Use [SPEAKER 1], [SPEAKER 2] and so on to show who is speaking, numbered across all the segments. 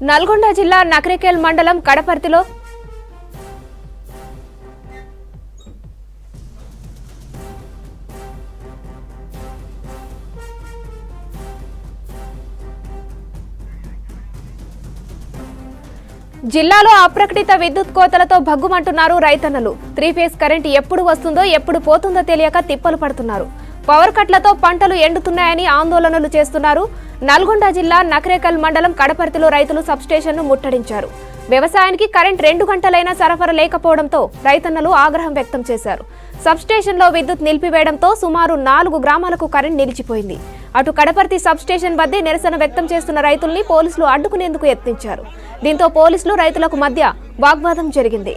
[SPEAKER 1] నల్గొండ జిల్లా నకరేకల్ మండలం కడపర్తిలో జిల్లాలో అప్రకటిత విద్యుత్ కోతలతో భగ్గుమంటున్నారు రైతన్నలు. 3 ఫేజ్ కరెంట్ ఎప్పుడు వస్తుందో ఎప్పుడు పోతుందో తెలియక తిప్పలు పడుతున్నారు. పవర్ కట్లతో పంటలు ఎండుతున్నాయని ఆందోళనలు చేస్తున్నారు. నల్గొండ జిల్లా నకరేకల్ మండలం కడపర్తిలో రైతులు సబ్స్టేషన్ను ముట్టడించారు. వ్యవసాయానికి కరెంట్ 2 గంటలైనా సరఫరా లేకపోవడంతో రైతన్నలు ఆగ్రహం వ్యక్తం చేశారు. సబ్స్టేషన్లో విద్యుత్ నిలిపివేయడంతో సుమారు 4 గ్రామాలకు కరెంట్ నిలిచిపోయింది. అటు కడపర్తి సబ్స్టేషన్ వద్దే నిరసన వ్యక్తం చేస్తున్న రైతుల్ని పోలీసులు అడ్డుకునేందుకు యత్నించారు. దీంతో పోలీసులు రైతులకు మధ్య వాగ్వాదం జరిగింది.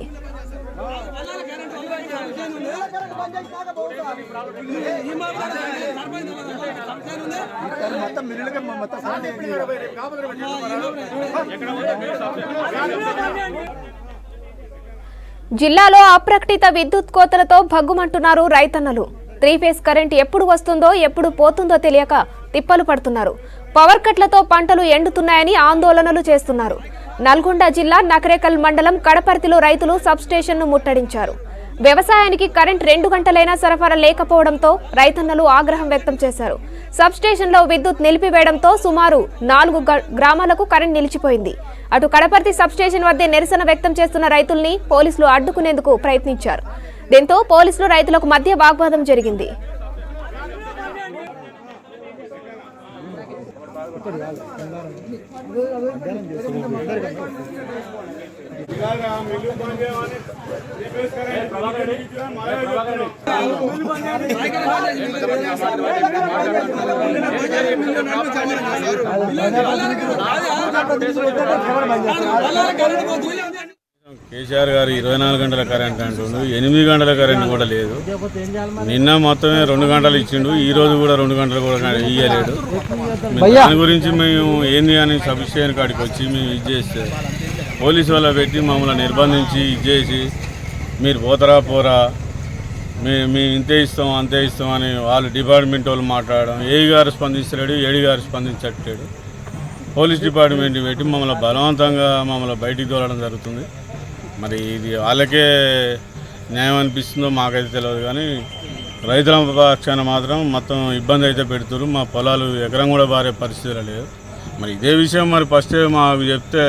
[SPEAKER 1] జిల్లాలో అప్రకటిత విద్యుత్ కోతలతో భగ్గుమంటున్నారు రైతన్నలు. 3 ఫేజ్ కరెంట్ ఎప్పుడు వస్తుందో ఎప్పుడు పోతుందో తెలియక తిప్పలు పడుతున్నారు. పవర్ కట్లతో పంటలు ఎండుతున్నాయని ఆందోళనలు చేస్తున్నారు. నల్గొండ జిల్లా నకరేకల్ మండలం కడపర్తిలో రైతులు సబ్స్టేషన్ను ముట్టడించారు. వ్యవసాయానికి కరెంట్ 2 గంటలైనా సరఫరా లేకపోవడంతో రైతన్నలు ఆగ్రహం వ్యక్తం చేశారు. సబ్స్టేషన్లో విద్యుత్ నిలిపివేయడంతో సుమారు 4 గ్రామాలకు కరెంట్ నిలిచిపోయింది. అటు కడపర్తి సబ్స్టేషన్ వద్దే నిరసన వ్యక్తం చేస్తున్న రైతుల్ని పోలీసులు అడ్డుకునేందుకు ప్రయత్నించారు. దీంతో పోలీసులు రైతులకు మధ్య వాగ్వాదం జరిగింది.
[SPEAKER 2] కేసీఆర్ గారు 24 గంటల కరెంట్ అంటుండు, 8 గంటల కరెంట్ కూడా లేదు. నిన్న మొత్తమే 2 గంటలు ఇచ్చిండు, ఈ రోజు కూడా 2 గంటలు కూడా ఇయ్యలేడు. దాని గురించి మేము ఏంది అని సబ్స్టేషన్ కాడికి వచ్చి మేము ఇది చేస్తే పోలీసు వాళ్ళ పెట్టి మమ్మల్ని నిర్బంధించి ఇది చేసి మీరు పోరా మేము ఇంతే ఇస్తాం అంతే ఇస్తాం అని వాళ్ళు డిపార్ట్మెంట్ వాళ్ళు మాట్లాడడం. ఏఈ గారు స్పందించలేడు, ఏడీ గారు స్పందించట్లేడు. పోలీస్ డిపార్ట్మెంట్ పెట్టి మమ్మల్ని బలవంతంగా బయటికి తోలడం జరుగుతుంది. మరి ఇది వాళ్ళకే న్యాయం అనిపిస్తుందో మాకైతే తెలియదు, కానీ రైతుల పక్షాన మాత్రం మొత్తం ఇబ్బంది అయితే పెడుతున్నారు. మా పొలాలు ఎకరం కూడా బారే పరిస్థితులు లేదు. మరి ఇదే విషయం మరి ఫస్టే మాకు చెప్తే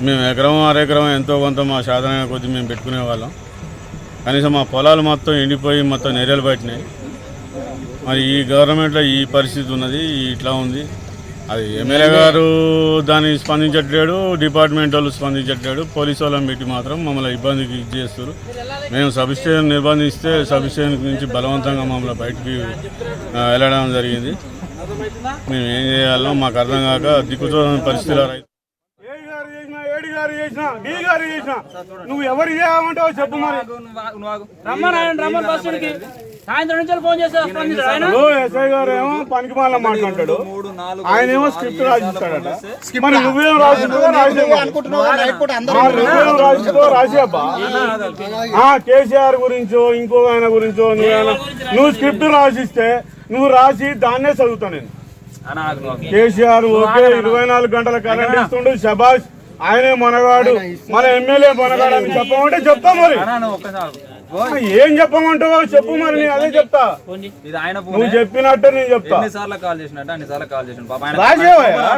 [SPEAKER 2] మేము ఎకరం అరెకరం ఎంతో కొంత మా సాధన కొద్దీ మేము పెట్టుకునే వాళ్ళం. కనీసం మా పొలాలు మొత్తం ఎండిపోయి మొత్తం నెర్యలు పట్టినాయి. మరి ఈ గవర్నమెంట్లో ఈ పరిస్థితి ఉన్నది, ఇట్లా ఉంది. అది ఎమ్మెల్యే గారు దాన్ని స్పందించట్లేడు, డిపార్ట్మెంట్ వాళ్ళు స్పందించట్లేడు. పోలీసు వాళ్ళని పెట్టి మాత్రం మమ్మల్ని ఇబ్బందికి ఇది చేస్తారు. మేము సబ్స్టేషన్ నిర్బంధిస్తే సబ్స్టేషన్ నుంచి బలవంతంగా మమ్మల్ని బయటికి వెళ్ళడం జరిగింది. మేము ఏం చేయాలో మాకు అర్థం కాక దిక్కుతోని పరిస్థితిలో
[SPEAKER 3] నువ్వు ఎవరు చేయమంటావు చెప్పు. మరి ఎస్ఐ గారు ఏమో పనికి మాల మాట్లాడతాడు, ఆయన ఏమో స్క్రిప్ట్ రాసిస్తాడట. మరి నువ్వేం రాసి అబ్బా కేసీఆర్ గురించో ఇంకో ఆయన గురించో నువ్వు స్క్రిప్ట్ రాసిస్తే నువ్వు రాసి దాన్నే చదువుతా నేను. కేసీఆర్ ఓకే 24 గంటల కరెంట్ ఇస్తుండు, శబాష్, ఆయనే మనగాడు, మన ఎమ్మెల్యే మనగాడు అని చెప్పమంటే చెప్తా. మరి ఏం చెప్పమంటావో చెప్పు. మరి నేను అదే చెప్తా, నువ్వు చెప్పినట్టే నేను చెప్తా.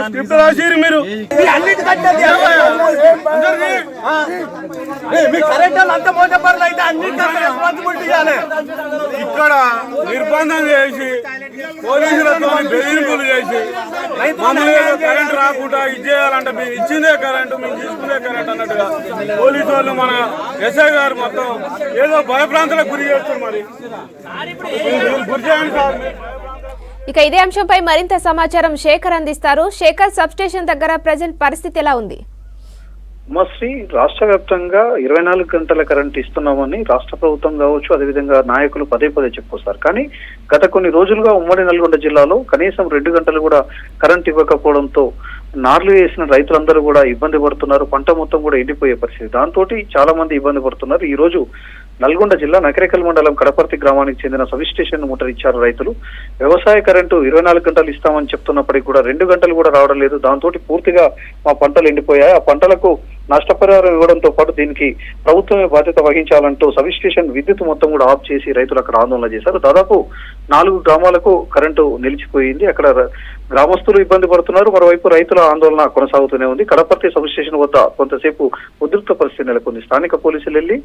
[SPEAKER 3] స్క్రిప్ట్ రాసిరు మీరు. ఇక్కడ నిర్బంధం చేసి పోలీసులతో బెదిరింపులు చేసి కరెంట్ రాకుండా ఇది చేయాలంటే మేము ఇచ్చిందే కరెంటు, మేము తీసుకునే కరెంట్ అన్నట్టుగా పోలీసు వాళ్ళు మన ఎస్ఐ గారు మొత్తం ఏదో భయప్రాంతాలకు గురి చేస్తారు. మరి గురి చేయండి సార్.
[SPEAKER 1] ఇక ఇదే అంశంపై మరింత సమాచారం శేఖర్ అందిస్తారు. శేఖర్, సబ్స్టేషన్ దగ్గర ప్రజెంట్ పరిస్థితి ఎలా ఉంది?
[SPEAKER 4] శ్రీ రాష్ట్ర వ్యాప్తంగా 24 గంటల కరెంట్ ఇస్తున్నామని రాష్ట్ర ప్రభుత్వం కావచ్చు, అదేవిధంగా నాయకులు పదే చెప్పుకొస్తారు. కానీ గత కొన్ని రోజులుగా ఉమ్మడి నల్గొండ జిల్లాలో కనీసం 2 గంటలు కూడా కరెంట్ ఇవ్వకపోవడంతో నార్లు వేసిన రైతులందరూ కూడా ఇబ్బంది పడుతున్నారు. పంట మొత్తం కూడా ఎండిపోయే పరిస్థితి. దాంతో చాలా మంది ఇబ్బంది పడుతున్నారు. ఈ రోజు నల్గొండ జిల్లా నకరేకల్ మండలం కడపర్తి గ్రామానికి చెందిన సబ్ స్టేషన్ ముట్టడిచ్చారు రైతులు. వ్యవసాయ కరెంటు 24 గంటలు ఇస్తామని చెప్తున్నప్పటికీ కూడా 2 గంటలు కూడా రావడం లేదు. దాంతో పూర్తిగా మా పంటలు ఎండిపోయాయి. ఆ పంటలకు నష్టపరిహారం ఇవ్వడంతో పాటు దీనికి ప్రభుత్వమే బాధ్యత వహించాలంటూ సబ్ స్టేషన్ విద్యుత్ మొత్తం కూడా ఆఫ్ చేసి రైతులు అక్కడ ఆందోళన చేశారు. దాదాపు 4 గ్రామాలకు కరెంటు నిలిచిపోయింది. అక్కడ గ్రామస్తులు ఇబ్బంది పడుతున్నారు. మరోవైపు రైతుల ఆందోళన కొనసాగుతూనే ఉంది. కడపర్తి సబ్ స్టేషన్ వద్ద కొంతసేపు ఉద్రిక్త పరిస్థితి నెలకొంది. స్థానిక పోలీసులు వెళ్లి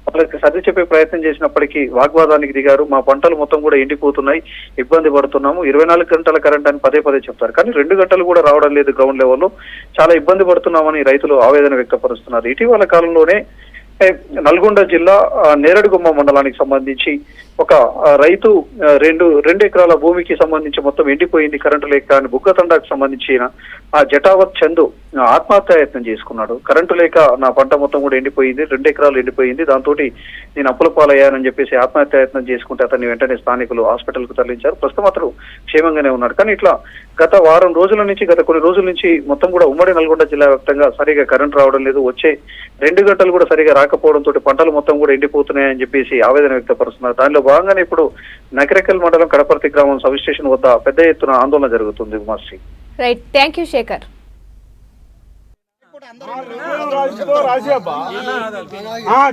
[SPEAKER 4] వాళ్ళకి సర్ది చెప్పే ప్రయత్నం చేసినప్పటికీ వాగ్వాదానికి దిగారు. మా పంటలు మొత్తం కూడా ఎండిపోతున్నాయి, ఇబ్బంది పడుతున్నాము, 24 గంటల కరెంట్ అని పదే చెప్తారు. కానీ 2 గంటలు కూడా రావడం లేదు. గ్రౌండ్ లెవెల్లో చాలా ఇబ్బంది పడుతున్నామని రైతులు ఆవేదన వ్యక్తపరుస్తున్నారు. ఇటీవల కాలంలోనే నల్గొండ జిల్లా నేరడుగుమ్మ మండలానికి సంబంధించి ఒక రైతు 2 ఎకరాల భూమికి సంబంధించి మొత్తం ఎండిపోయింది కరెంటు లేక అని బుగ్గతండాకు సంబంధించిన ఆ జటావత్ చందు ఆత్మహత్యాయత్నం చేసుకున్నాడు. కరెంటు లేక నా పంట మొత్తం కూడా ఎండిపోయింది, 2 ఎకరాలు ఎండిపోయింది, దాంతో నేను అప్పుల పాలయ్యానని చెప్పేసి ఆత్మహత్యాయత్నం చేసుకుంటే అతన్ని వెంటనే స్థానికులు హాస్పిటల్ కు తరలించారు. ప్రస్తుతం అతను క్షేమంగానే ఉన్నాడు. కానీ ఇట్లా గత వారం రోజుల నుంచి గత కొన్ని రోజుల నుంచి మొత్తం కూడా ఉమ్మడి నల్గొండ జిల్లా వ్యాప్తంగా సరిగా కరెంట్ రావడం లేదు. వచ్చే 2 గంటలు కూడా సరిగా రాకపోవడంతో పంటలు మొత్తం కూడా ఎండిపోతున్నాయని చెప్పేసి ఆవేదన వ్యక్తపరుస్తున్నారు. దానిలో భాగంగానే ఇప్పుడు నకరేకల్ మండలం కడపర్తి గ్రామం సబ్ స్టేషన్ వద్ద పెద్ద ఎత్తున ఆందోళన జరుగుతుంది. Umashree,
[SPEAKER 1] right, thank you Shekhar.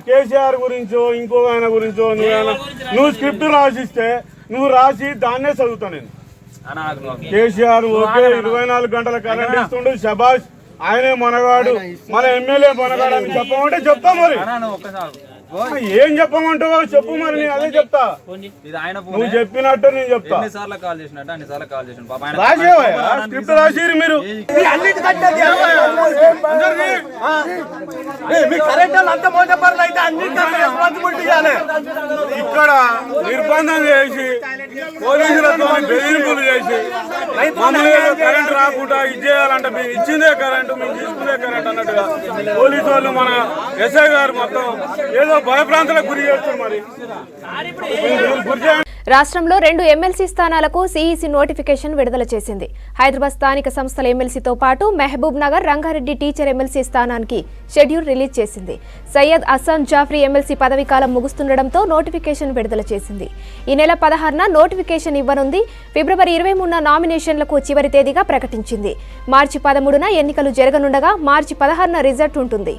[SPEAKER 3] KCR గురించో ఇంకో ఆయన గురించో నువ్వు స్క్రిప్ట్ రాసిస్తే నువ్వు రాసి దాన్నే చదువుతా నేను. కేసీఆర్ ఓకే 24 గంటల కరెంట్ ఇస్తుండు, శబాష్, ఆయనే మనగాడు, మన ఎమ్మెల్యే మనగాడు అని చెప్పమంటే చెప్తా. మరి ఏం చెప్పమంటావో చెప్పు, మరి నేను అదే చెప్తా. నువ్వు చెప్పినట్టు నేను చెప్తా. స్క్రిప్ట్ రాసిరు మీరు. ఇక్కడ నిర్బంధం చేసి పోలీసులతో బెదిరింపులు చేసి మమ్మల్ని కరెంట్ రాకుండా ఇచ్చేయాలంటే మేము ఇచ్చిందే కరెంటు, మేము తీసుకునే కరెంట్ అన్నట్టుగా పోలీసు వాళ్ళు మన ఎస్ఐ గారు మొత్తం ఏదో భయప్రాంతాలకు గురి చేస్తారు. మరి
[SPEAKER 1] రాష్ట్రంలో 2 ఎమ్మెల్సీ స్థానాలకు సిఈసి నోటిఫికేషన్ విడుదల చేసింది. హైదరాబాద్ స్థానిక సంస్థల ఎమ్మెల్సీతో పాటు మహబూబ్ నగర్, రంగారెడ్డి టీచర్ ఎమ్మెల్సీ స్థానానికి షెడ్యూల్ రిలీజ్ చేసింది. సయ్యద్ అస్సాన్ జాఫ్రీ ఎమ్మెల్సీ పదవీకాలం ముగుస్తుండటంతో నోటిఫికేషన్ విడుదల చేసింది. ఈ నెల 16న నోటిఫికేషన్ ఇవ్వనుంది. ఫిబ్రవరి 23న నామినేషన్లకు చివరి తేదీగా ప్రకటించింది. మార్చి 13న ఎన్నికలు జరగనుండగా మార్చి 16న రిజల్ట్ ఉంటుంది.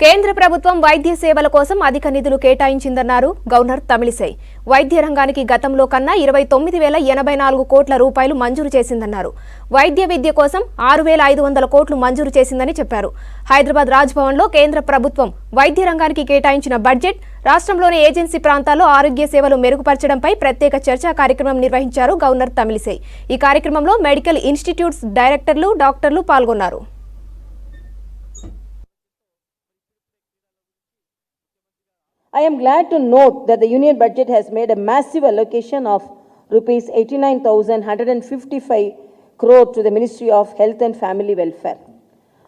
[SPEAKER 1] కేంద్ర ప్రభుత్వం వైద్య సేవల కోసం అధిక నిధులు కేటాయించిందన్నారు గవర్నర్ తమిళిసై. వైద్య రంగానికి గతంలో కన్నా 29,084 కోట్ల రూపాయలు మంజూరు చేసిందన్నారు. వైద్య విద్య కోసం 6,500 కోట్లు మంజూరు చేసిందని చెప్పారు. హైదరాబాద్ రాజ్భవన్లో కేంద్ర ప్రభుత్వం వైద్య రంగానికి కేటాయించిన బడ్జెట్, రాష్ట్రంలోని ఏజెన్సీ ప్రాంతాల్లో ఆరోగ్య సేవలు మెరుగుపరచడంపై ప్రత్యేక చర్చా కార్యక్రమం నిర్వహించారు గవర్నర్ తమిళిసై. ఈ కార్యక్రమంలో మెడికల్ ఇన్స్టిట్యూట్స్ డైరెక్టర్లు, డాక్టర్లు పాల్గొన్నారు.
[SPEAKER 5] I am glad to note that the union budget has made a massive allocation of rupees 89,155 crore to the Ministry of Health and Family Welfare.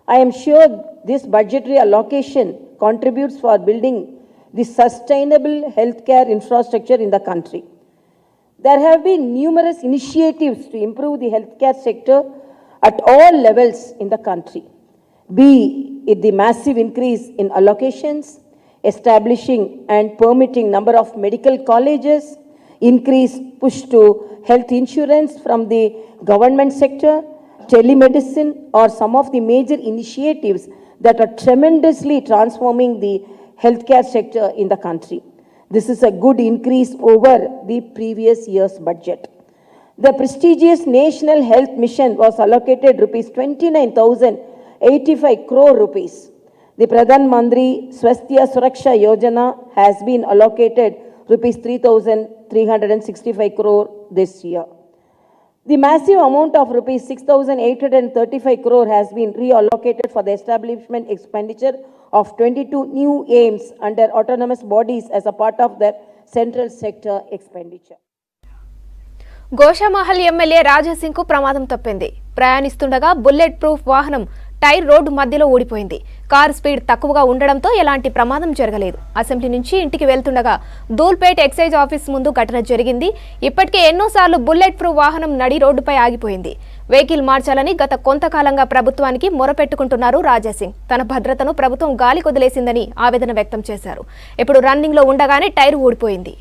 [SPEAKER 5] I am sure this budgetary allocation contributes for building the sustainable healthcare infrastructure in the country. There have been numerous initiatives to improve the healthcare sector at all levels in the country, be it the massive increase in allocations, establishing and permitting number of medical colleges, increased push to health insurance from the government sector, telemedicine, or some of the major initiatives that are tremendously transforming the healthcare sector in the country. This is a good increase over the previous year's budget. The prestigious National Health Mission was allocated rupees 29,085 crore rupees. The Pradhan Mantri Swasthya Suraksha Yojana has been allocated rupees 3,365 crore this year. The massive amount of rupees 6,835 crore has been reallocated for the establishment expenditure of 22 new aims under autonomous bodies as a part of their central sector expenditure.
[SPEAKER 1] Goshamahal MLA Raja Singh కు ప్రమాదం తప్పింది. ప్రయాణిస్తుండగా bullet proof వాహనం tyre road మధ్యలో ఊడిపోయింది. Car speed తక్కువగా ఉండడంతో ఎలాంటి ప్రమాదం జరగలేదు. అసెంబ్లీ నుంచి ఇంటికి వెళ్తుండగా ధూల్పేట్ ఎక్సైజ్ ఆఫీస్ ముందు ఘటన జరిగింది. ఇప్పటికే ఎన్నోసార్లు బుల్లెట్ ప్రూఫ్ వాహనం నడి రోడ్డుపై ఆగిపోయింది. వెహికల్ మార్చాలని గత కొంతకాలంగా ప్రభుత్వానికి మొరపెట్టుకుంటున్నారు రాజాసింగ్. తన భద్రతను ప్రభుత్వం గాలి కొదిలేసిందని ఆవేదన వ్యక్తం చేశారు. ఇప్పుడు రన్నింగ్ లో ఉండగానే టైర్ ఊడిపోయింది.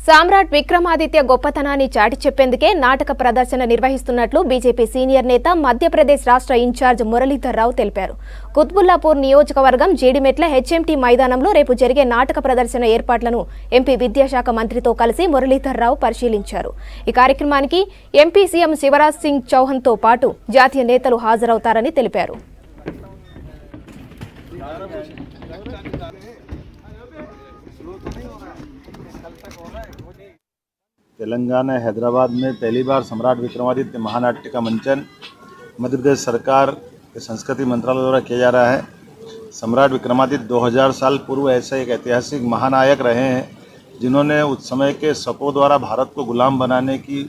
[SPEAKER 1] సామ్రాట్ విక్రమాదిత్య గొప్పతనాన్ని చాటి చెప్పేందుకే నాటక ప్రదర్శన నిర్వహిస్తున్నట్లు బీజేపీ సీనియర్ నేత మధ్యప్రదేశ్ రాష్ట్ర ఇన్ఛార్జ్ మురళీధర్ రావు తెలిపారు. కుత్బుల్లాపూర్ నియోజకవర్గం జీడిమెట్ల హెచ్ఎంటీ మైదానంలో రేపు జరిగే నాటక ప్రదర్శన ఏర్పాట్లను ఎంపీ విద్యాశాఖ మంత్రితో కలిసి మురళీధర్ రావు పరిశీలించారు. ఈ కార్యక్రమానికి ఎంపీ సీఎం శివరాజ్ సింగ్ చౌహాన్తో పాటు జాతీయ నేతలు హాజరవుతారని తెలిపారు.
[SPEAKER 6] तेलंगाना हैदराबाद में पहली बार सम्राट विक्रमादित्य महानाट्य का मंचन मध्य प्रदेश सरकार के संस्कृति मंत्रालय द्वारा किया जा रहा है। सम्राट विक्रमादित्य 2000 साल पूर्व ऐसे एक ऐतिहासिक महानायक रहे हैं जिन्होंने उस समय के सपों द्वारा भारत को गुलाम बनाने की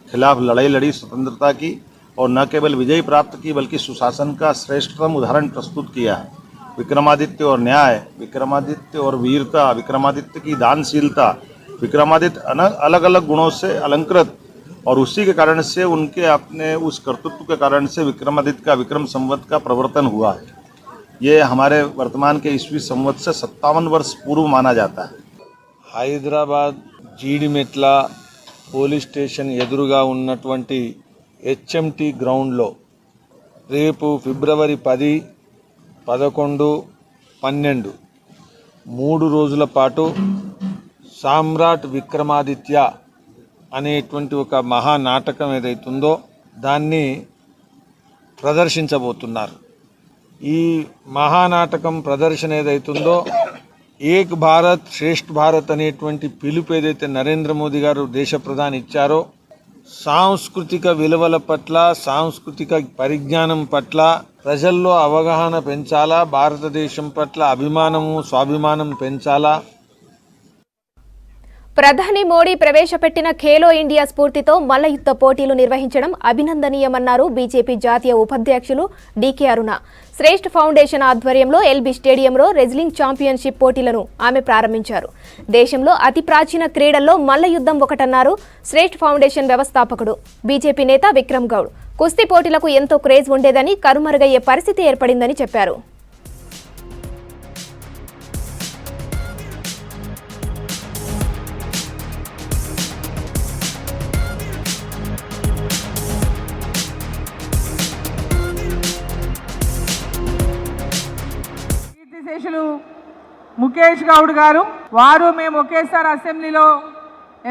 [SPEAKER 6] खिलाफ लड़ाई लड़ी, स्वतंत्रता की और न केवल विजय प्राप्त की बल्कि सुशासन का श्रेष्ठतम उदाहरण प्रस्तुत किया है। विक्रमादित्य और न्याय, विक्रमादित्य और वीरता, विक्रमादित्य की दानशीलता, विक्रमादित्य अलग अलग गुणों से अलंकृत और उसी के कारण से उनके अपने उस कर्तृत्व के कारण से विक्रमादित्य का विक्रम संवत का प्रवर्तन हुआ है। ये हमारे वर्तमान के ईस्वी संवत से 57 वर्ष पूर्व माना जाता है।
[SPEAKER 7] హైదరాబాద్ జీడిమెట్ల పోలీస్ స్టేషన్ ఎదురుగా ఉన్నటువంటి హెచ్ఎంటీ గ్రౌండ్లో రేపు ఫిబ్రవరి 10, 11, 12 3 రోజుల పాటు సామ్రాట్ విక్రమాదిత్య అనేటువంటి ఒక మహానాటకం ఏదైతుందో దాన్ని ప్రదర్శించబోతున్నారు. ఈ మహానాటకం ప్రదర్శన ఏదైతుందో ఏక్ భారత్ శ్రేష్ఠ భారత్ అనేటువంటి పిలుపు ఏదైతే నరేంద్ర మోదీ గారు దేశ ప్రధాని ఇచ్చారో, సాంస్కృతిక విలువల పట్ల, సాంస్కృతిక పరిజ్ఞానం పట్ల ప్రజల్లో అవగాహన పెంచాలా, భారతదేశం పట్ల అభిమానము స్వాభిమానం పెంచాలా.
[SPEAKER 1] ప్రధాని మోడీ ప్రవేశపెట్టిన ఖేలో ఇండియా స్ఫూర్తితో మల్లయుద్ధ పోటీలు నిర్వహించడం అభినందనీయమన్నారు బీజేపీ జాతీయ ఉపాధ్యక్షులు డీకే అరుణ. శ్రేష్ఠ ఫౌండేషన్ ఆధ్వర్యంలో ఎల్బీ స్టేడియంలో రెజ్లింగ్ ఛాంపియన్షిప్ పోటీలను ఆమె ప్రారంభించారు. దేశంలో అతి ప్రాచీన క్రీడల్లో మల్లయుద్ధం ఒకటన్నారు శ్రేష్ఠ ఫౌండేషన్ వ్యవస్థాపకుడు బీజేపీ నేత విక్రమ్ గౌడ్. కుస్తీ పోటీలకు ఎంతో క్రేజ్ ఉండేదని, కనుమరుగయ్యే పరిస్థితి ఏర్పడిందని చెప్పారు.
[SPEAKER 8] ముఖేష్ గౌడ్ గారు వారు మేము ఒకేసారి అసెంబ్లీలో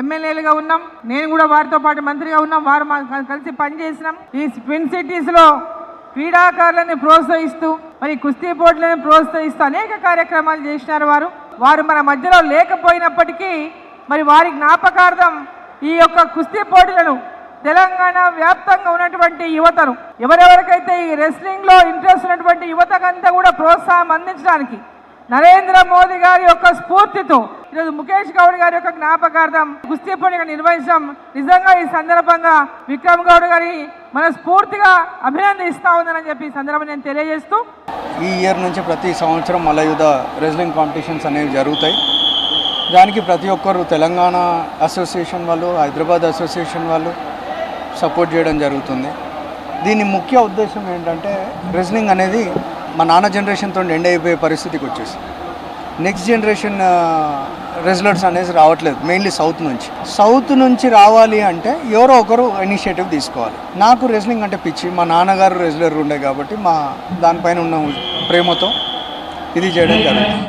[SPEAKER 8] ఎమ్మెల్యేలుగా ఉన్నాం. నేను కూడా వారితో పాటు మంత్రిగా ఉన్నాం. వారు కలిసి పనిచేసినాం. ఈ ట్విన్ సిటీస్లో క్రీడాకారులను ప్రోత్సహిస్తూ, మరి కుస్తీ పోటీలను ప్రోత్సహిస్తూ అనేక కార్యక్రమాలు చేసినారు. వారు మన మధ్యలో లేకపోయినప్పటికీ మరి వారి జ్ఞాపకార్థం ఈ యొక్క కుస్తీ పోటీలను తెలంగాణ వ్యాప్తంగా ఉన్నటువంటి యువతను, ఎవరెవరికైతే ఈ రెస్లింగ్లో ఇంట్రెస్ట్ ఉన్నటువంటి యువతకంతా కూడా ప్రోత్సాహం అందించడానికి నరేంద్ర మోదీ గారి యొక్క స్ఫూర్తితో ఈరోజు ముఖేష్ గౌడ్ గారి యొక్క జ్ఞాపకార్థం కుస్తీ పోటీగా నిర్వహించడం నిజంగా ఈ సందర్భంగా విక్రమ్ గౌడ్ గారి మనస్ఫూర్తిగా అభినందిస్తా ఉందని చెప్పి ఈ సందర్భంగా నేను తెలియజేస్తూ,
[SPEAKER 9] ఈ ఇయర్ నుంచి ప్రతి సంవత్సరం మల్లయుద్ధ రెజ్లింగ్ కాంపిటీషన్స్ అనేవి జరుగుతాయి. దానికి ప్రతి ఒక్కరు తెలంగాణ అసోసియేషన్ వాళ్ళు, హైదరాబాద్ అసోసియేషన్ వాళ్ళు సపోర్ట్ చేయడం జరుగుతుంది. దీని ముఖ్య ఉద్దేశం ఏంటంటే రెజ్లింగ్ అనేది మా నాన్న జనరేషన్తో ఎండ్ అయిపోయే పరిస్థితికి వచ్చేసి నెక్స్ట్ జనరేషన్ రెజ్లర్స్ అనేది రావట్లేదు. మెయిన్లీ సౌత్ నుంచి రావాలి అంటే ఎవరో ఒకరు ఇనిషియేటివ్ తీసుకోవాలి. నాకు రెజ్లింగ్ అంటే పిచ్చి, మా నాన్నగారు రెజ్లర్ ఉండే కాబట్టి మా దానిపైన ఉన్న ప్రేమతో ఇది చేయడం జరుగుతుంది.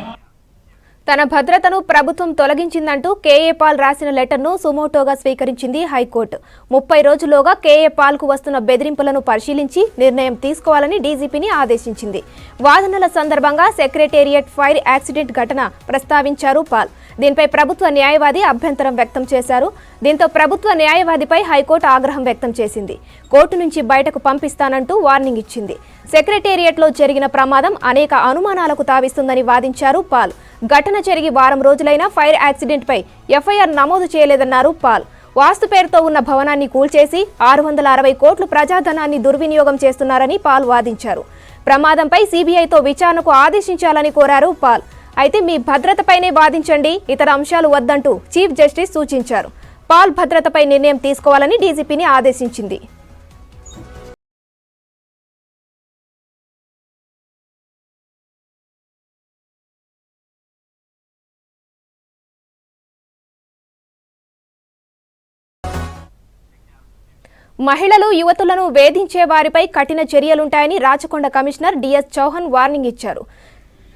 [SPEAKER 1] తన భద్రతను ప్రభుత్వం తొలగించిందంటూ కేఏ పాల్ రాసిన లెటర్ను సుమోటోగా స్వీకరించింది హైకోర్టు. 30 రోజుల్లోగా కేఏ పాల్కు వస్తున్న బెదిరింపులను పరిశీలించి నిర్ణయం తీసుకోవాలని డీజీపీని ఆదేశించింది. వాదనల సందర్భంగా సెక్రటేరియట్ ఫైర్ యాక్సిడెంట్ ఘటన ప్రస్తావించారు పాల్. దీనిపై ప్రభుత్వ న్యాయవాది అభ్యంతరం వ్యక్తం చేశారు. దీంతో ప్రభుత్వ న్యాయవాదిపై హైకోర్టు ఆగ్రహం వ్యక్తం చేసింది. కోర్టు నుంచి బయటకు పంపిస్తానంటూ వార్నింగ్ ఇచ్చింది. సెక్రటేరియట్లో జరిగిన ప్రమాదం అనేక అనుమానాలకు తావిస్తుందని వాదించారు పాల్. ఘటన జరిగి వారం రోజులైనా ఫైర్ యాక్సిడెంట్పై ఎఫ్ఐఆర్ నమోదు చేయలేదన్నారు పాల్. వాస్తు పేరుతో ఉన్న భవనాన్ని కూల్చేసి 660 కోట్లు ప్రజాధనాన్ని దుర్వినియోగం చేస్తున్నారని పాల్ వాదించారు. ప్రమాదంపై సీబీఐతో విచారణకు ఆదేశించాలని కోరారు పాల్. అయితే మీ భద్రతపైనే వాదించండి, ఇతర అంశాలు వద్దంటూ చీఫ్ జస్టిస్ సూచించారు. పాల్ భద్రతపై నిర్ణయం తీసుకోవాలని డీజీపీని ఆదేశించింది. మహిళలు యువతులను వేధించే వారిపై కఠిన చర్యలుంటాయని Rachakonda commissioner DS Chauhan warning ఇచ్చారు.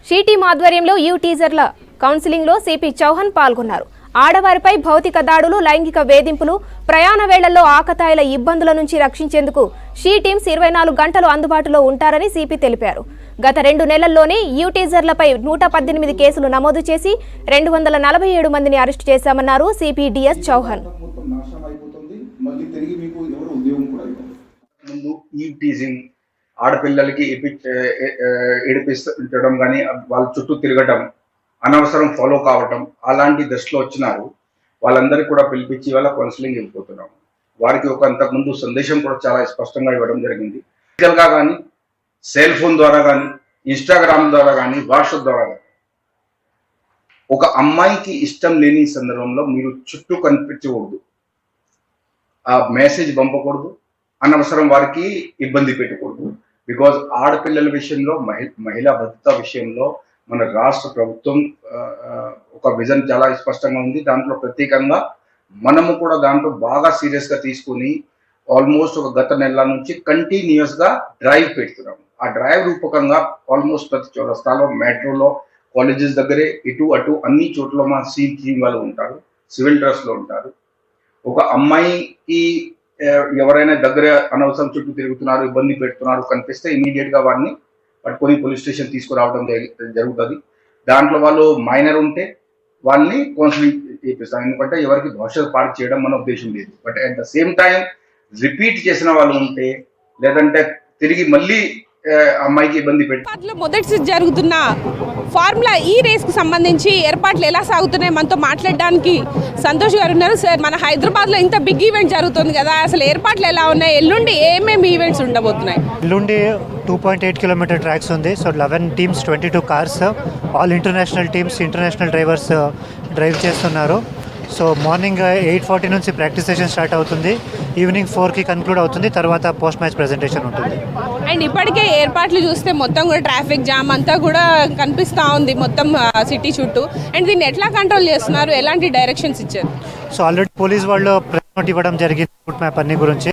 [SPEAKER 1] షీ టీమ్ ఆధ్వర్యంలో యూ టీజర్ల కౌన్సిలింగ్లో సిపి చౌహాన్ పాల్గొన్నారు. ఆడవారిపై భౌతిక దాడులు, లైంగిక వేధింపులు, ప్రయాణ వేళల్లో ఆకతాయిల ఇబ్బందుల నుంచి రక్షించేందుకు షీ టీమ్స్ 24 గంటలు అందుబాటులో ఉంటారని సిపి తెలిపారు. గత 2 నెలల్లోనే యూ టీజర్లపై 118 కేసులు నమోదు చేసి 247 మందిని అరెస్టు చేశామన్నారు సిపి డిఎస్ చౌహాన్.
[SPEAKER 10] ముందు ఈ టీజింగ్, ఆడపిల్లలకి ఏడిపించడం కానీ వాళ్ళ చుట్టూ తిరగటం, అనవసరం ఫాలో కావటం, అలాంటి దశలో వచ్చినారు. వాళ్ళందరికీ కూడా పిలిపించి వాళ్ళ కౌన్సిలింగ్ వెళ్ళిపోతున్నాం. వారికి ఒక అంతకుముందు సందేశం కూడా చాలా స్పష్టంగా ఇవ్వడం జరిగింది. ఫిజికల్గా కానీ, సెల్ ఫోన్ ద్వారా కానీ, ఇన్స్టాగ్రామ్ ద్వారా కానీ, వాట్సాప్ ద్వారా కానీ, ఒక అమ్మాయికి ఇష్టం లేని సందర్భంలో మీరు చుట్టూ కనిపించకూడదు, ఆ మెసేజ్ పంపకూడదు, అనవసరం వారికి ఇబ్బంది పెట్టకూడదు. బికాజ్ ఆడపిల్లల విషయంలో, మహిళా భద్రత విషయంలో మన రాష్ట్ర ప్రభుత్వం ఒక విజన్ చాలా స్పష్టంగా ఉంది. దాంట్లో ప్రత్యేకంగా మనము కూడా దాంట్లో బాగా సీరియస్గా తీసుకుని ఆల్మోస్ట్ ఒక గత నెల నుంచి కంటిన్యూస్గా డ్రైవ్ పెడుతున్నాము. ఆ డ్రైవ్ రూపకంగా ఆల్మోస్ట్ ప్రతి చౌరస్తాలో, మెట్రోలో, కాలేజెస్ దగ్గరే, ఇటు అటు అన్ని చోట్ల మా టీమ్ వాళ్ళు ఉంటారు, సివిల్ డ్రెస్లో ఉంటారు. ఒక అమ్మాయికి ఎవరైనా దగ్గర అనవసరం చుట్టూ తిరుగుతున్నారు, ఇబ్బంది పెడుతున్నారు కనిపిస్తే ఇమీడియట్గా వాడిని పట్టుకొని పోలీస్ స్టేషన్ తీసుకురావడం జరుగుతుంది. దాంట్లో వాళ్ళు మైనర్ ఉంటే వాళ్ళని కౌన్సిలింగ్ చేపిస్తాం. ఎందుకంటే ఎవరికి భవిష్యత్తు పాడు చేయడం మన ఉద్దేశం లేదు. But at the same time repeat చేసిన వాళ్ళు ఉంటే, లేదంటే తిరిగి మళ్ళీ అమ్మాయికి ఇబ్బంది పెట్టి
[SPEAKER 11] మొదటి జరుగుతున్న ఫార్ములా ఈ రేస్కు సంబంధించి ఏర్పాట్లు ఎలా సాగుతున్నాయి మనతో మాట్లాడడానికి సంతోష్ గారు ఉన్నారు. సార్, మన హైదరాబాద్లో ఇంత బిగ్ ఈవెంట్ జరుగుతుంది కదా, అసలు ఏర్పాట్లు ఎలా ఉన్నాయి? ఎల్లుండి ఏమేమి ఈవెంట్స్ ఉండబోతున్నాయి?
[SPEAKER 12] ఎల్లుండి 2.8 కిలోమీటర్ ట్రాక్స్ ఉంది. So 11 teams, 22 cars, all international teams, international drivers drive చేస్తున్నారు. సో మార్నింగ్ 8:40 నుంచి ప్రాక్టీస్ సెషన్ స్టార్ట్ అవుతుంది. ఈవినింగ్ 4కి కన్క్లూడ్ అవుతుంది. తర్వాత పోస్ట్ మ్యాచ్ ప్రెజెంటేషన్ ఉంటుంది.
[SPEAKER 11] అండ్ ఇప్పటికే ఏర్పాట్లు చూస్తే మొత్తం కూడా ట్రాఫిక్ జామ్ అంతా కూడా కనిపిస్తూ ఉంది మొత్తం సిటీ చుట్టూ. అండ్ దీన్ని ఎట్లా కంట్రోల్ చేస్తున్నారు? ఎలాంటి డైరెక్షన్స్ ఇచ్చారు?
[SPEAKER 12] సో ఆల్రెడీ పోలీస్ వాళ్ళు ప్రెస్ నోట్ ఇవ్వడం జరిగింది రూట్ మ్యాప్ అన్ని గురించి.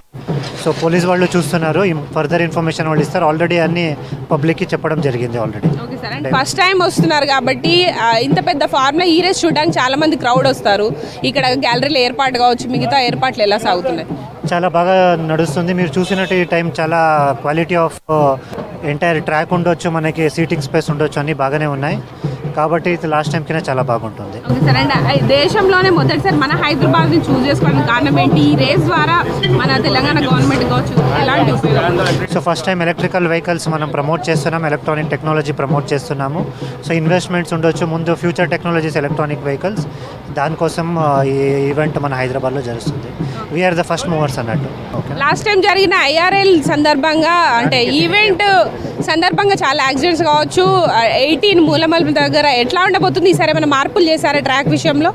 [SPEAKER 12] సో పోలీస్ వాళ్ళు చూస్తున్నారు, ఫర్దర్ ఇన్ఫర్మేషన్ వాళ్ళు ఇస్తారు. ఆల్రెడీ అన్ని పబ్లిక్కి చెప్పడం జరిగింది already.
[SPEAKER 11] Okay sir, and first time వస్తున్నారు కాబట్టి ఇంత పెద్ద ఫార్ములా ఈ రేస్ చూడడానికి చాలా మంది క్రౌడ్ వస్తారు. ఇక్కడ గ్యాలరీలో ఏర్పాటు కావచ్చు, మిగతా ఏర్పాట్లు ఎలా సాగుతున్నాయి?
[SPEAKER 12] చాలా బాగా నడుస్తుంది. మీరు చూసినట్టు ఈ టైం చాలా క్వాలిటీ ఆఫ్ ఎంటైర్ ట్రాక్ ఉండొచ్చు, మనకి సీటింగ్ స్పేస్ ఉండొచ్చు, అన్నీ బాగానే ఉన్నాయి. కాబట్టి ఇది లాస్ట్ టైం కింద చాలా బాగుంటుంది.
[SPEAKER 11] ఓకే సార్, అండ్ దేశంలోనే మొదటిసారి మన హైదరాబాద్ని చూస్ చేసుకోవడానికి కారణం ఏంటి? ఈ రేస్ ద్వారా మన తెలంగాణ గవర్నమెంట్ కావచ్చు ఎలాంటి ఉపయోగం?
[SPEAKER 12] So first time electrical vehicles మనం ప్రమోట్ చేస్తున్నాం, ఎలక్ట్రానిక్ టెక్నాలజీ ప్రమోట్ చేస్తున్నాము. సో ఇన్వెస్ట్మెంట్స్ ఉండొచ్చు, ముందు ఫ్యూచర్ టెక్నాలజీస్ ఎలక్ట్రానిక్ వెహికల్స్, దానికోసం ఈ ఈవెంట్ మన హైదరాబాద్లో జరుగుతుంది. వీఆర్ ద ఫస్ట్ మూవర్స్ అన్నట్టు.
[SPEAKER 11] లాస్ట్ టైం జరిగిన ఐఆర్ఎల్ సందర్భంగా, అంటే ఈవెంట్ సందర్భంగా చాలా యాక్సిడెంట్స్ కావచ్చు, 18 మూలమల దగ్గర ఎట్లా ఉండబోతుంది? ఈసారి ఏమైనా మార్పులు చేశారా ట్రాక్ విషయంలో?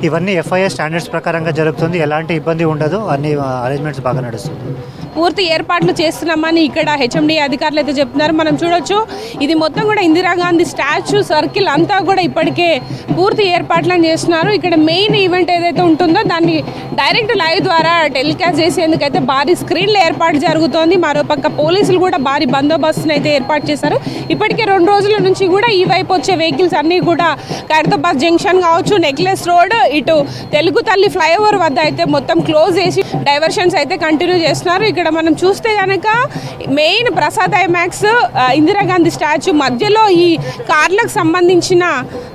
[SPEAKER 12] ఇవన్నీ ఎఫ్ఐఏ స్టాండర్డ్స్ ప్రకారంగా జరుగుతుంది, ఎలాంటి ఇబ్బంది ఉండదు, అన్ని అరేంజ్మెంట్స్ బాగా నడుస్తుంది.
[SPEAKER 11] పూర్తి ఏర్పాట్లు చేస్తున్నామని ఇక్కడ హెచ్ఎండి అధికారులు అయితే చెప్తున్నారు. మనం చూడొచ్చు, ఇది మొత్తం కూడా ఇందిరాగాంధీ స్టాచ్యూ సర్కిల్ అంతా కూడా ఇప్పటికే పూర్తి ఏర్పాట్లను చేస్తున్నారు. ఇక్కడ మెయిన్ ఈవెంట్ ఏదైతే ఉంటుందో దాన్ని డైరెక్ట్ లైవ్ ద్వారా టెలికాస్ట్ చేసేందుకైతే భారీ స్క్రీన్లో ఏర్పాటు జరుగుతోంది. మరోపక్క పోలీసులు కూడా భారీ బందోబస్తును అయితే ఏర్పాటు చేశారు. ఇప్పటికే 2 రోజుల నుంచి కూడా ఈ వైపు వచ్చే వెహికల్స్ అన్నీ కూడా ఖైరతాబాద్ జంక్షన్ కావచ్చు, నెక్లెస్ రోడ్, ఇటు తెలుగు తల్లి ఫ్లైఓవర్ వద్ద అయితే మొత్తం క్లోజ్ చేసి డైవర్షన్స్ అయితే కంటిన్యూ చేస్తున్నారు. ఇక్కడ ఇక్కడ మనం చూస్తే కనుక main Prasad IMAX, Indira Gandhi statue మధ్యలో ఈ కార్లకు సంబంధించిన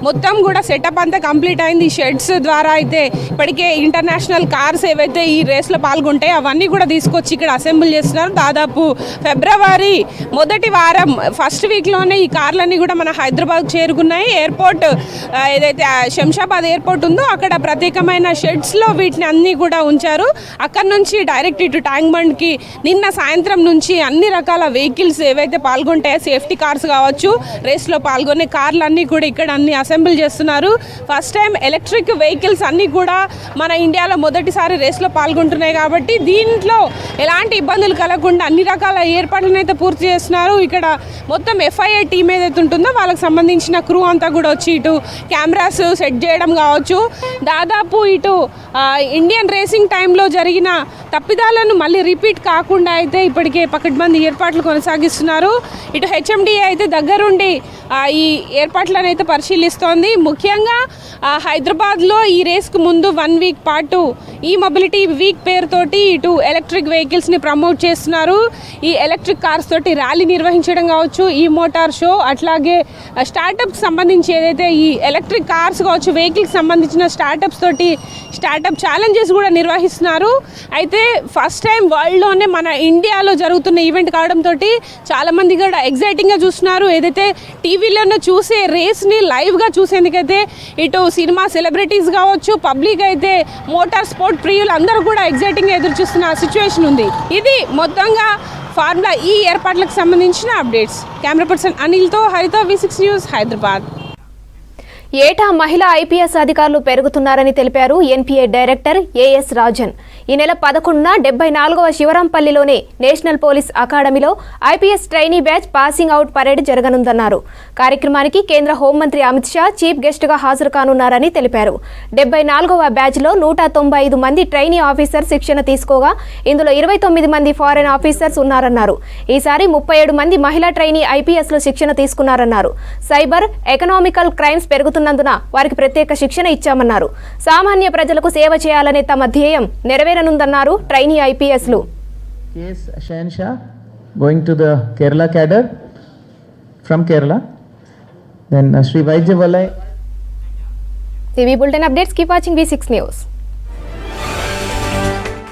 [SPEAKER 11] మొత్తం కూడా సెటప్ అంతా కంప్లీట్ అయింది. ఈ షెడ్స్ ద్వారా అయితే ఇప్పటికే ఇంటర్నేషనల్ కార్స్ ఏవైతే ఈ రేస్లో పాల్గొంటాయో అవన్నీ కూడా తీసుకొచ్చి ఇక్కడ అసెంబుల్ చేస్తున్నారు. దాదాపు ఫిబ్రవరి మొదటి వారం ఫస్ట్ వీక్లోనే ఈ కార్లన్నీ కూడా మన హైదరాబాద్ చేరుకున్నాయి. ఎయిర్పోర్ట్ ఏదైతే శంషాబాద్ ఎయిర్పోర్ట్ ఉందో అక్కడ ప్రత్యేకమైన షెడ్స్లో వీటిని అన్నీ కూడా ఉంచారు. అక్కడ నుంచి డైరెక్ట్ ఇటు ట్యాంక్ బండ్కి నిన్న సాయంత్రం నుంచి అన్ని రకాల వెహికల్స్ ఏవైతే పాల్గొంటాయో సేఫ్టీ కార్స్ కావచ్చు, రేస్లో పాల్గొనే కార్లు అన్నీ కూడా ఇక్కడ అన్ని అసెంబుల్ చేస్తున్నారు. ఫస్ట్ టైం ఎలక్ట్రిక్ వెహికల్స్ అన్నీ కూడా మన ఇండియాలో మొదటిసారి రేస్లో పాల్గొంటున్నాయి కాబట్టి దీంట్లో ఎలాంటి ఇబ్బందులు కలగకుండా అన్ని రకాల ఏర్పాట్లను అయితే పూర్తి చేస్తున్నారు. ఇక్కడ మొత్తం FIA టీం ఏదైతే ఉంటుందో వాళ్ళకి సంబంధించిన క్రూ అంతా కూడా వచ్చి ఇటు కెమెరాస్ సెట్ చేయడం కావచ్చు, దాదాపు ఇటు ఇండియన్ రేసింగ్ టైంలో జరిగిన తప్పిదాలను మళ్ళీ రిపీట్ కాకుండా అయితే ఇప్పటికే పకడ్బందీ ఏర్పాట్లు కొనసాగిస్తున్నారు. ఇటు HMDA అయితే దగ్గరుండి ఈ ఏర్పాట్లను అయితే పరిశీలిస్తోంది. ముఖ్యంగా హైదరాబాద్లో ఈ రేస్కు ముందు 1 వీక్ పాటు ఈ మొబిలిటీ వీక్ పేరుతోటి ఇటు ఎలక్ట్రిక్ వెహికల్స్ని ప్రమోట్ చేస్తున్నారు. ఈ ఎలక్ట్రిక్ కార్స్ తోటి ర్యాలీ నిర్వహించడం కావచ్చు, ఈ మోటార్ షో, అట్లాగే స్టార్టప్కి సంబంధించి ఏదైతే ఈ ఎలక్ట్రిక్ కార్స్ కావచ్చు వెహికల్కి సంబంధించిన స్టార్టప్స్ తోటి స్టార్టప్ ఛాలెంజెస్ కూడా నిర్వహిస్తున్నారు. అయితే ఫస్ట్ టైం వరల్డ్లోనే మన ఇండియాలో జరుగుతున్న ఈవెంట్ కావడంతో చాలామంది కూడా ఎగ్జైటింగ్గా చూస్తున్నారు. ఏదైతే టీవీలోనే చూసే రేస్ని లైవ్గా చూసేందుకైతే ఇటు సినిమా సెలబ్రిటీస్ కావచ్చు, పబ్లిక్ అయితే మోటార్ స్పోర్ట్ ప్రియులు అందరూ కూడా ఎగ్జైటింగ్గా ఎదురు చూస్తున్న సిచ్యువేషన్ ఉంది. ఇది మొత్తంగా ఫార్ములా ఈ ఏర్పాట్లకు సంబంధించిన అప్డేట్స్. కెమెరా పర్సన్ అనిల్తో హరిత, V6 న్యూస్, హైదరాబాద్.
[SPEAKER 1] ఏటా మహిళా IPS అధికారులు పెరుగుతున్నారని తెలిపారు NPA డైరెక్టర్ AS రాజన్. ఈ నెల 11న 74వ శివరాంపల్లిలోని నేషనల్ పోలీస్ అకాడమీలో IPS trainee batch passing out parade జరగనుందన్నారు. కార్యక్రమానికి కేంద్ర హోంమంత్రి అమిత్ షా చీఫ్ గెస్ట్గా హాజరు కానున్నారని తెలిపారు. 74వ బ్యాచ్లో 195 మంది ట్రైనీ ఆఫీసర్ శిక్షణ తీసుకోగా ఇందులో 29 మంది ఫారెన్ ఆఫీసర్స్ ఉన్నారన్నారు. ఈసారి 37 మంది మహిళా ట్రైనీ IPSలో శిక్షణ తీసుకున్నారన్నారు. సైబర్, ఎకనామికల్ క్రైమ్స్ పెరుగుతున్నందున వారికి ప్రత్యేక శిక్షణ ఇచ్చామన్నారు. సామాన్య ప్రజలకు సేవ చేయాలనే తమ ధ్యేయం నెరవేరనుందన్నారు trainee IPSలు.
[SPEAKER 13] Going to the Kerala cadre from Kerala, then Sri Vaidya Valai.
[SPEAKER 1] TV Bulletin updates. Keep watching V6 News.